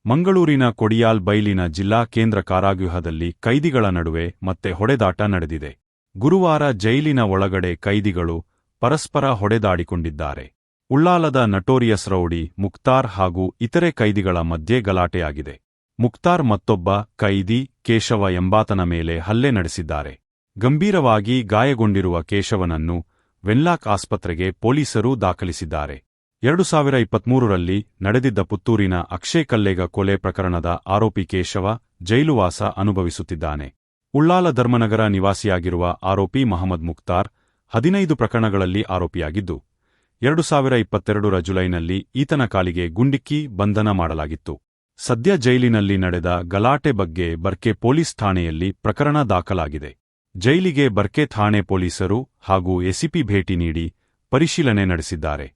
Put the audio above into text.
ಮಂಗಳೂರಿನ ಕೊಡಿಯಾಲ್ ಬೈಲಿನ ಜಿಲ್ಲಾ ಕೇಂದ್ರ ಕಾರಾಗೃಹದಲ್ಲಿ ಕೈದಿಗಳ ನಡುವೆ ಮತ್ತೆ ಹೊಡೆದಾಟ ನಡೆದಿದೆ. ಗುರುವಾರ ಜೈಲಿನ ಒಳಗಡೆ ಕೈದಿಗಳು ಪರಸ್ಪರ ಹೊಡೆದಾಡಿಕೊಂಡಿದ್ದಾರೆ. ಉಳ್ಳಾಲದ ನಟೋರಿಯಸ್ ರೌಡಿ ಮುಕ್ತಾರ್ ಹಾಗೂ ಇತರೆ ಕೈದಿಗಳ ಮಧ್ಯೆ ಗಲಾಟೆಯಾಗಿದೆ. ಮುಕ್ತಾರ್ ಮತ್ತೊಬ್ಬ ಕೈದಿ ಕೇಶವ ಎಂಬಾತನ ಮೇಲೆ ಹಲ್ಲೆ ನಡೆಸಿದ್ದಾರೆ. ಗಂಭೀರವಾಗಿ ಗಾಯಗೊಂಡಿರುವ ಕೇಶವನನ್ನು ವೆನ್ಲಾಕ್ ಆಸ್ಪತ್ರೆಗೆ ಪೊಲೀಸರು ದಾಖಲಿಸಿದ್ದಾರೆ. 2023ರಲ್ಲಿ ನಡೆದಿದ್ದ ಪುತ್ತೂರಿನ ಅಕ್ಷಯ್ ಕಲ್ಲೇಗ ಕೊಲೆ ಪ್ರಕರಣದ ಆರೋಪಿ ಕೇಶವ ಜೈಲುವಾಸ ಅನುಭವಿಸುತ್ತಿದ್ದಾನೆ. ಉಳ್ಳಾಲ ಧರ್ಮನಗರ ನಿವಾಸಿಯಾಗಿರುವ ಆರೋಪಿ ಮಹಮ್ಮದ್ ಮುಕ್ತಾರ್ 15 ಪ್ರಕರಣಗಳಲ್ಲಿ ಆರೋಪಿಯಾಗಿದ್ದು 2022ರ ಜುಲೈನಲ್ಲಿ ಈತನ ಕಾಲಿಗೆ ಗುಂಡಿಕ್ಕಿ ಬಂಧನ ಮಾಡಲಾಗಿತ್ತು. ಸದ್ಯ ಜೈಲಿನಲ್ಲಿ ನಡೆದ ಗಲಾಟೆ ಬಗ್ಗೆ ಬರ್ಕೆ ಪೊಲೀಸ್ ಠಾಣೆಯಲ್ಲಿ ಪ್ರಕರಣ ದಾಖಲಾಗಿದೆ. ಜೈಲಿಗೆ ಬರ್ಕೆ ಠಾಣೆ ಪೊಲೀಸರು ಹಾಗೂ ಎಸಿಪಿ ಭೇಟಿ ನೀಡಿ ಪರಿಶೀಲನೆ ನಡೆಸಿದ್ದಾರೆ.